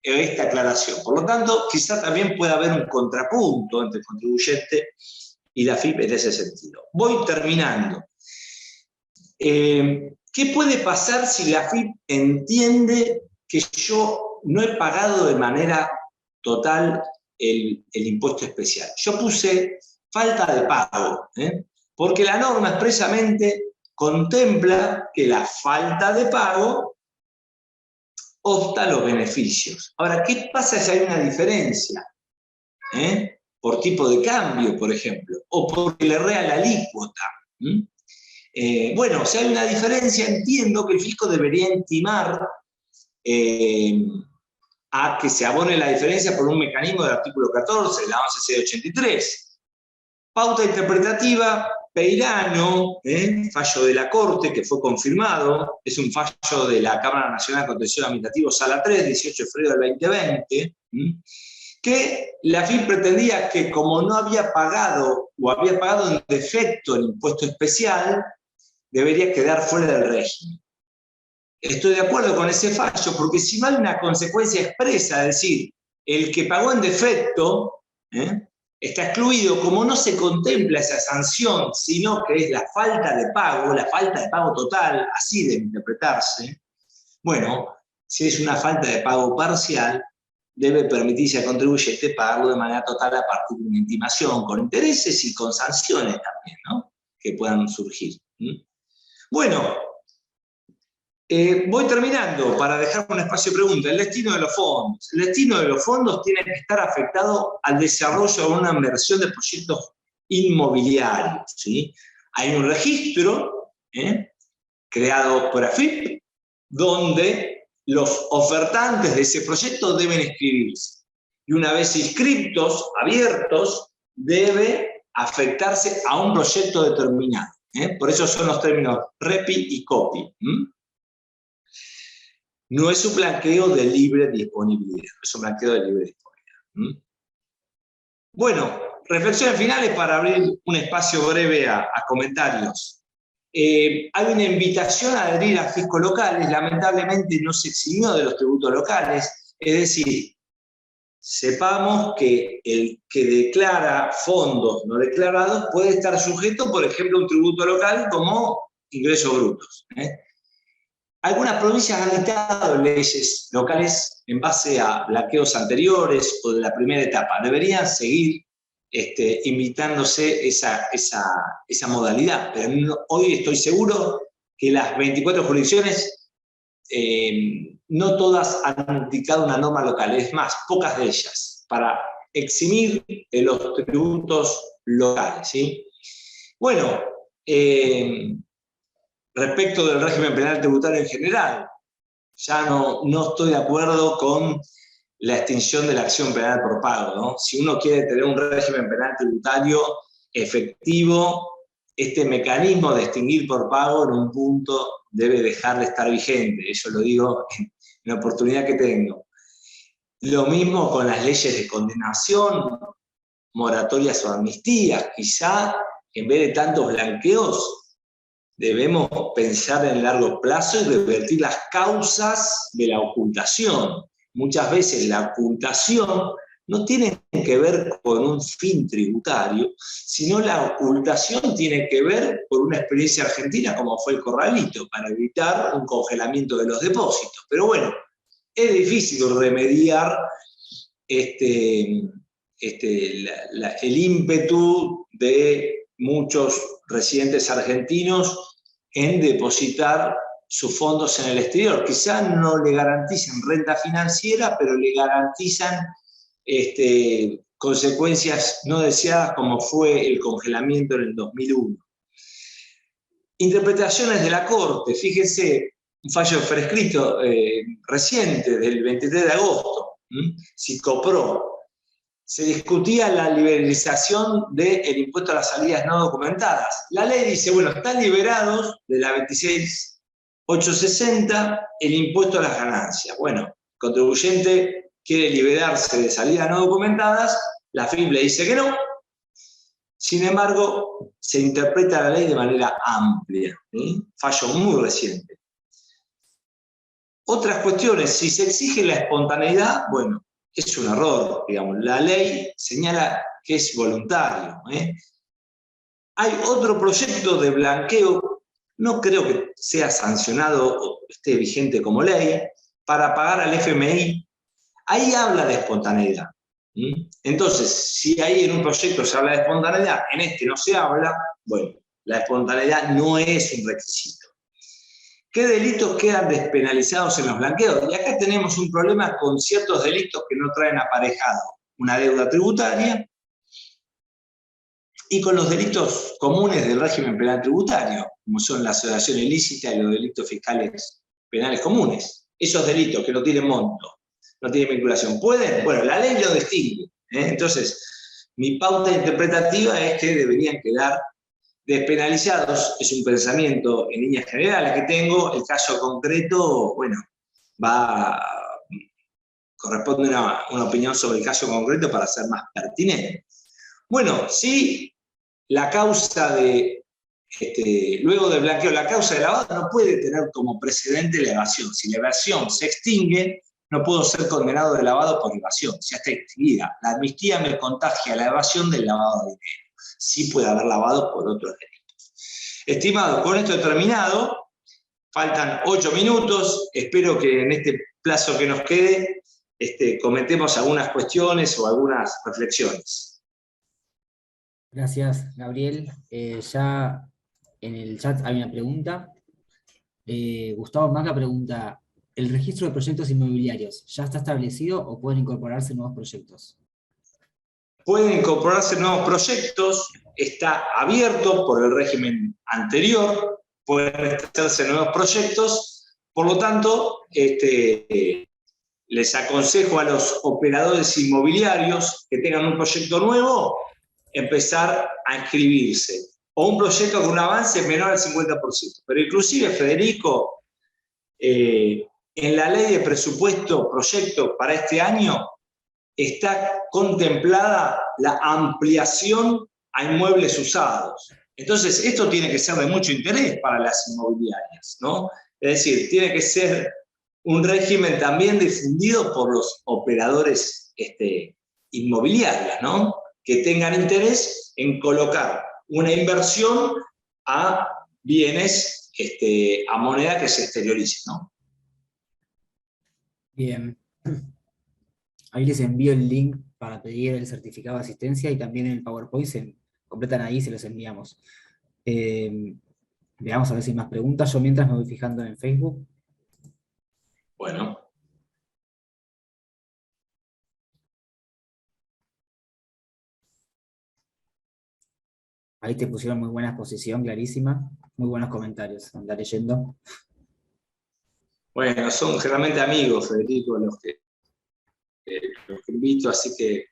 esta aclaración. Por lo tanto, quizá también pueda haber un contrapunto entre el contribuyente y la AFIP en ese sentido. Voy terminando. ¿Qué puede pasar si la AFIP entiende que yo no he pagado de manera total el impuesto especial? Yo puse falta de pago, porque la norma expresamente contempla que la falta de pago obsta a los beneficios. Ahora, ¿qué pasa si hay una diferencia? Por tipo de cambio, por ejemplo, o porque le erré a la alícuota. Bueno, si hay una diferencia, entiendo que el fisco debería intimar a que se abone la diferencia por un mecanismo del artículo 14 de la 11C83. Pauta interpretativa, Peirano, fallo de la Corte que fue confirmado, es un fallo de la Cámara Nacional de Contencioso Administrativo Sala 3, 18 de febrero del 2020, que la AFIP pretendía que como no había pagado o había pagado en defecto el impuesto especial, debería quedar fuera del régimen. Estoy de acuerdo con ese fallo porque si no hay una consecuencia expresa, es decir, el que pagó en defecto, está excluido, como no se contempla esa sanción, sino que es la falta de pago total, así debe interpretarse. Bueno, si es una falta de pago parcial, debe permitirse al contribuyente pagarlo de manera total a partir de una intimación, con intereses y con sanciones también, ¿no?, que puedan surgir. Bueno, voy terminando para dejar un espacio de preguntas. El destino de los fondos. El destino de los fondos tiene que estar afectado al desarrollo de una inversión de proyectos inmobiliarios, ¿sí? Hay un registro creado por AFIP donde los ofertantes de ese proyecto deben inscribirse. Y una vez inscriptos, abiertos, debe afectarse a un proyecto determinado. Por eso son los términos REPI y COPI. No es un blanqueo de libre disponibilidad, es un blanqueo de libre disponibilidad. Bueno, reflexiones finales para abrir un espacio breve a comentarios. hay una invitación a adherir a fiscos locales, lamentablemente no se eximió de los tributos locales, es decir, sepamos que el que declara fondos no declarados puede estar sujeto, por ejemplo, a un tributo local como ingresos brutos. Algunas provincias han dictado leyes locales en base a blanqueos anteriores o de la primera etapa. Deberían seguir invitándose esa modalidad, pero hoy estoy seguro que las 24 jurisdicciones no todas han dictado una norma local, es más, pocas de ellas, para eximir de los tributos locales, ¿sí? Bueno, respecto del régimen penal tributario en general, ya no estoy de acuerdo con la extinción de la acción penal por pago, ¿no? Si uno quiere tener un régimen penal tributario efectivo, este mecanismo de extinguir por pago en un punto debe dejar de estar vigente. Eso lo digo en la oportunidad que tengo. Lo mismo con las leyes de condenación, moratorias o amnistías. Quizá en vez de tantos blanqueos, debemos pensar en largo plazo y revertir las causas de la ocultación. Muchas veces la ocultación no tiene que ver con un fin tributario, sino la ocultación tiene que ver con una experiencia argentina como fue el corralito, para evitar un congelamiento de los depósitos. Pero bueno, es difícil remediar el ímpetu de muchos residentes argentinos en depositar sus fondos en el exterior. Quizás no le garanticen renta financiera, pero le garantizan consecuencias no deseadas como fue el congelamiento en el 2001. Interpretaciones de la Corte, fíjense, un fallo prescrito reciente del 23 de agosto, Psicopro. Se discutía la liberalización del impuesto a las salidas no documentadas. La ley dice, bueno, están liberados de la 26.860 el impuesto a las ganancias. Bueno, el contribuyente quiere liberarse de salidas no documentadas, la FIP le dice que no. Sin embargo, se interpreta la ley de manera amplia. Fallo muy reciente. Otras cuestiones, si se exige la espontaneidad, bueno, es un error, digamos. La ley señala que es voluntario. Hay otro proyecto de blanqueo, no creo que sea sancionado o esté vigente como ley, para pagar al FMI. Ahí habla de espontaneidad. Entonces, si ahí en un proyecto se habla de espontaneidad, en este no se habla, bueno, la espontaneidad no es un requisito. ¿Qué delitos quedan despenalizados en los blanqueos? Y acá tenemos un problema con ciertos delitos que no traen aparejado una deuda tributaria y con los delitos comunes del régimen penal tributario, como son la asociación ilícita y los delitos fiscales penales comunes. Esos delitos que no tienen monto, no tienen vinculación, ¿pueden? Bueno, la ley lo distingue. Entonces, mi pauta interpretativa es que deberían quedar despenalizados. Es un pensamiento en líneas generales que tengo. El caso concreto, bueno, corresponde una opinión sobre el caso concreto para ser más pertinente. Bueno, si la causa luego del blanqueo, la causa de lavado no puede tener como precedente la evasión. Si la evasión se extingue, no puedo ser condenado de lavado por evasión, ya está extinguida. La amnistía me contagia la evasión del lavado de dinero. Sí puede haber lavado por otros delitos. Estimado, con esto he terminado. Faltan 8 minutos. Espero que en este plazo que nos quede comentemos algunas cuestiones o algunas reflexiones. Gracias, Gabriel. Ya en el chat hay una pregunta. Gustavo Maca pregunta, ¿el registro de proyectos inmobiliarios ya está establecido o pueden incorporarse nuevos proyectos? Pueden incorporarse nuevos proyectos, está abierto por el régimen anterior, pueden hacerse nuevos proyectos, por lo tanto, les aconsejo a los operadores inmobiliarios que tengan un proyecto nuevo, empezar a inscribirse, o un proyecto con un avance menor al 50%. Pero inclusive, Federico, en la ley de presupuesto proyecto para este año, está contemplada la ampliación a inmuebles usados. Entonces, esto tiene que ser de mucho interés para las inmobiliarias, ¿no? Es decir, tiene que ser un régimen también difundido por los operadores inmobiliarios, ¿no? Que tengan interés en colocar una inversión a bienes, a moneda que se exteriorice, ¿no? Bien. Ahí les envío el link para pedir el certificado de asistencia y también el PowerPoint se completan ahí y se los enviamos. Veamos a ver si hay más preguntas. Yo mientras me voy fijando en Facebook. Bueno. Ahí te pusieron muy buena exposición, clarísima. Muy buenos comentarios. Anda leyendo. Bueno, son generalmente amigos, Federico, los que invito, así que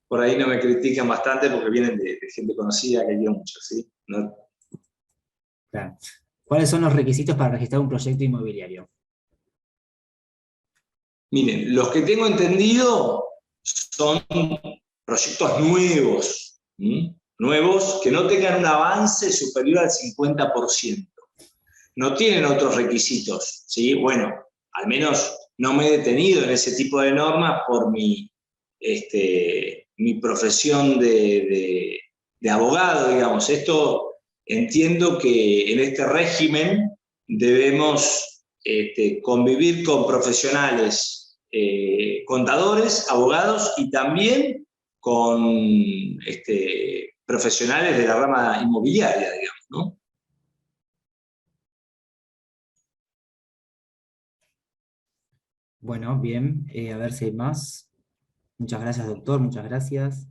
por ahí no me critican bastante porque vienen de gente conocida que quiero mucho, ¿sí? No. Claro. ¿Cuáles son los requisitos para registrar un proyecto inmobiliario? Miren, los que tengo entendido son proyectos nuevos, nuevos que no tengan un avance superior al 50%. No tienen otros requisitos, ¿sí? Bueno, al menos no me he detenido en ese tipo de normas por mi profesión de abogado, digamos. Esto entiendo que en este régimen debemos convivir con profesionales, contadores, abogados y también con profesionales de la rama inmobiliaria, digamos, ¿no? Bueno, bien. A ver si hay más. Muchas gracias, doctor. Muchas gracias.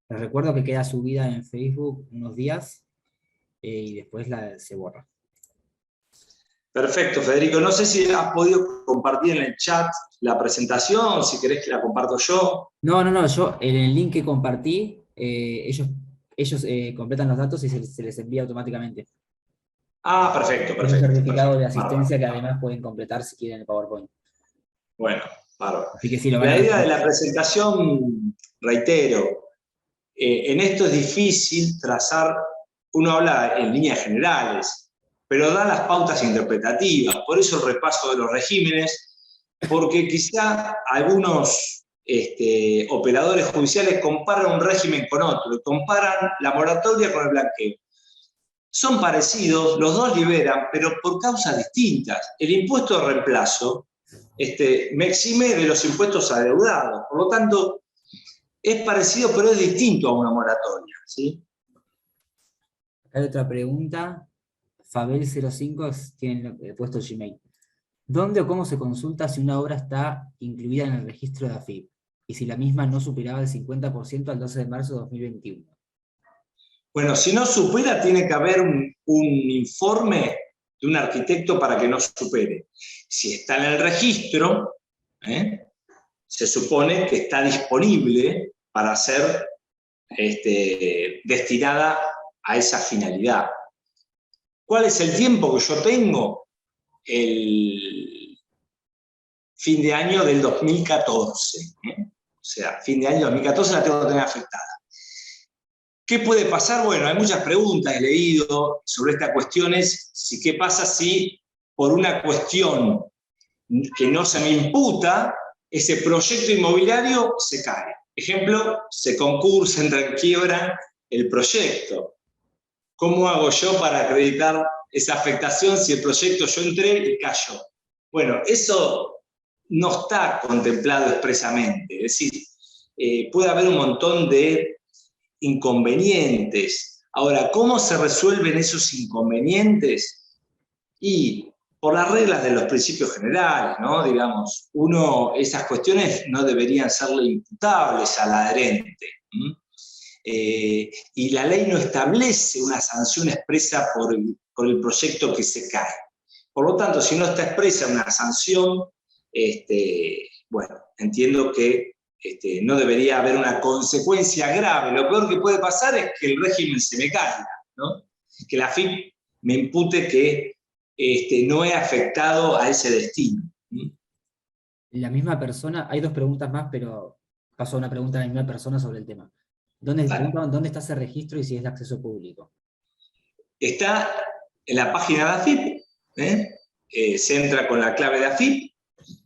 Les recuerdo que queda subida en Facebook unos días y después se borra. Perfecto, Federico. No sé si has podido compartir en el chat la presentación, si querés que la comparto yo. No. Yo en el link que compartí, ellos completan los datos y se les envía automáticamente. Ah, perfecto, Es un perfecto, certificado de perfecto. Bárbaro. asistencia que además pueden completar si quieren el PowerPoint. Bueno, bárbaro. Así que sí, lo van a La idea de recibir. la presentación, reitero, en esto es difícil trazar, uno habla en líneas generales, pero da las pautas interpretativas, por eso el repaso de los regímenes, porque quizá algunos operadores judiciales comparan un régimen con otro, comparan la moratoria con el blanqueo. Son parecidos, los dos liberan, pero por causas distintas. El impuesto de reemplazo me exime de los impuestos adeudados, por lo tanto, es parecido, pero es distinto a una moratoria, ¿sí? Acá hay otra pregunta. Fabel05 tiene puesto el Gmail. ¿Dónde o cómo se consulta si una obra está incluida en el registro de AFIP y si la misma no superaba el 50% al 12 de marzo de 2021? Bueno, si no supera, tiene que haber un informe de un arquitecto para que no supere. Si está en el registro, se supone que está disponible para ser destinada a esa finalidad. ¿Cuál es el tiempo que yo tengo? El fin de año del 2014. O sea, fin de año 2014 la tengo que tener afectada. ¿Qué puede pasar? Bueno, hay muchas preguntas, he leído sobre estas cuestiones. ¿Qué pasa si por una cuestión que no se me imputa, ese proyecto inmobiliario se cae? Ejemplo, se concursa, entra en quiebra el proyecto. ¿Cómo hago yo para acreditar esa afectación si el proyecto yo entré y cayó? Bueno, eso no está contemplado expresamente. Es decir, puede haber un montón de inconvenientes. Ahora, ¿cómo se resuelven esos inconvenientes? Y por las reglas de los principios generales, ¿no? Digamos, esas cuestiones no deberían serle imputables al adherente. Y la ley no establece una sanción expresa por el proyecto que se cae. Por lo tanto, si no está expresa una sanción, bueno, entiendo que no debería haber una consecuencia grave. Lo peor que puede pasar es que el régimen se me caiga, ¿no? Que la AFIP me impute que no he afectado a ese destino. La misma persona, hay dos preguntas más, pero pasó una pregunta a la misma persona sobre el tema. Vale. ¿Dónde está ese registro y si es de acceso público? Está en la página de AFIP, se entra con la clave de AFIP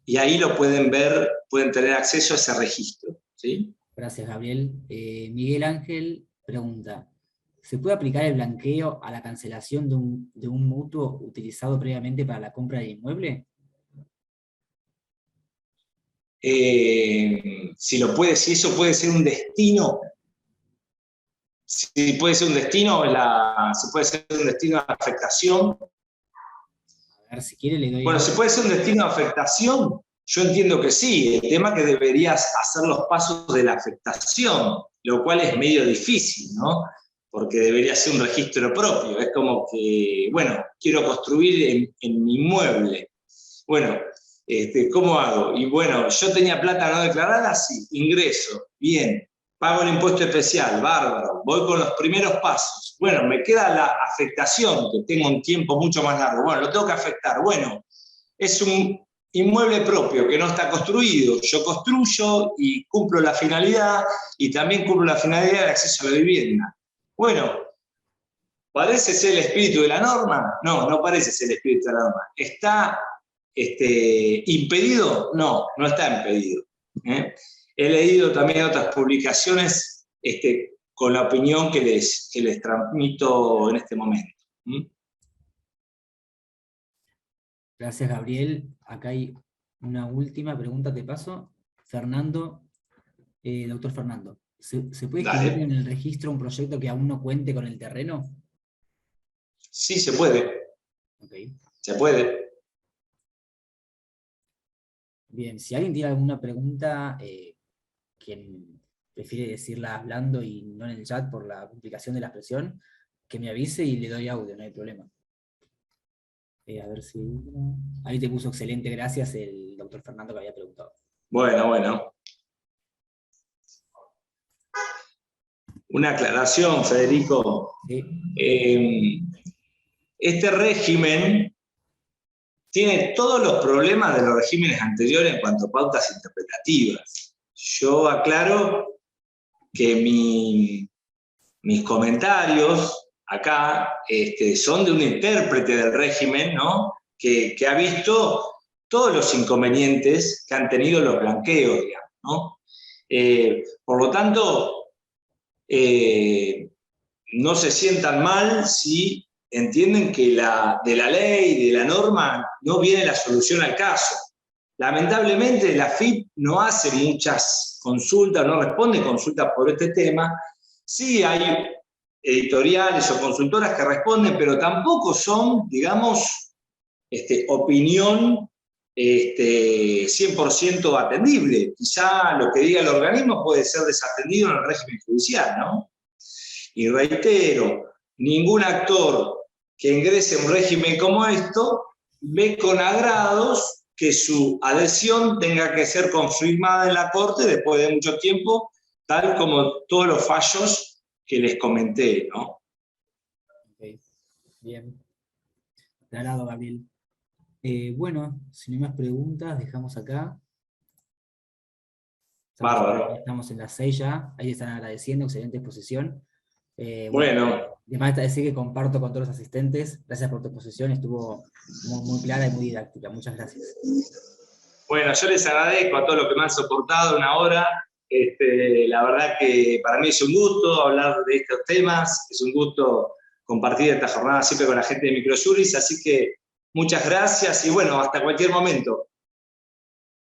y ahí lo pueden ver, pueden tener acceso a ese registro, ¿sí? Gracias, Gabriel. Miguel Ángel pregunta, ¿se puede aplicar el blanqueo a la cancelación de un mutuo utilizado previamente para la compra del inmueble? Si eso puede ser un destino, si puede ser un destino, si puede ser un destino de afectación. A ver, si quiere le doy... Bueno, si puede ser un destino de afectación, yo entiendo que sí. El tema es que deberías hacer los pasos de la afectación, lo cual es medio difícil, ¿no? Porque debería ser un registro propio. Es como que, bueno, quiero construir en mi inmueble. Bueno, ¿cómo hago? Y bueno, yo tenía plata no declarada, sí, ingreso, bien. Pago el impuesto especial, bárbaro. Voy con los primeros pasos. Bueno, me queda la afectación, que tengo un tiempo mucho más largo. Bueno, lo tengo que afectar. Bueno, es un inmueble propio que no está construido. Yo construyo y cumplo la finalidad y también cumplo la finalidad de acceso a la vivienda. Bueno, ¿parece ser el espíritu de la norma? No, no parece ser el espíritu de la norma. ¿Está impedido? No, no está impedido. He leído también otras publicaciones con la opinión que les transmito en este momento. Gracias, Gabriel. Acá hay una última pregunta, te paso. Fernando, doctor Fernando, ¿se puede escribir en el registro un proyecto que aún no cuente con el terreno? Sí, se puede. Okay. Se puede. Bien, si alguien tiene alguna pregunta, quien prefiere decirla hablando y no en el chat por la complicación de la expresión, que me avise y le doy audio, no hay problema. A ver si... Ahí te puso excelente, gracias, el doctor Fernando que había preguntado. Bueno. Una aclaración, Federico. Sí. Este régimen tiene todos los problemas de los regímenes anteriores en cuanto a pautas interpretativas. Yo aclaro que mis comentarios acá son de un intérprete del régimen, ¿no? que ha visto todos los inconvenientes que han tenido los blanqueos, digamos, ¿no? Por lo tanto, no se sientan mal si entienden que de la ley, de la norma, no viene la solución al caso. Lamentablemente la AFIP no hace muchas consultas, no responde consultas por este tema. Sí hay editoriales o consultoras que responden, pero tampoco son, digamos, opinión 100% atendible. Quizá lo que diga el organismo puede ser desatendido en el régimen judicial, ¿no? Y reitero, ningún actor que ingrese a un régimen como esto ve con agrados que su adhesión tenga que ser confirmada en la Corte después de mucho tiempo, tal como todos los fallos que les comenté, ¿no? Ok, bien. Aclarado, Gabriel. Bueno, si no hay más preguntas, dejamos acá. Bárbaro. Estamos en las 6 ya, ahí están agradeciendo, excelente exposición. Bueno. Además de decir que comparto con todos los asistentes, gracias por tu exposición, estuvo muy clara y muy didáctica, muchas gracias. Bueno, yo les agradezco a todos los que me han soportado una hora. La verdad que para mí es un gusto hablar de estos temas, es un gusto compartir esta jornada siempre con la gente de Microjuris, así que muchas gracias y bueno, hasta cualquier momento.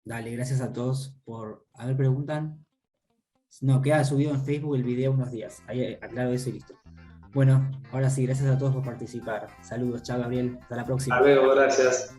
Dale, gracias a todos por... A ver, preguntan. No, queda subido en Facebook el video unos días. Ahí aclaro eso y listo. Bueno, ahora sí, gracias a todos por participar. Saludos, chao Gabriel, hasta la próxima. Hasta luego, gracias.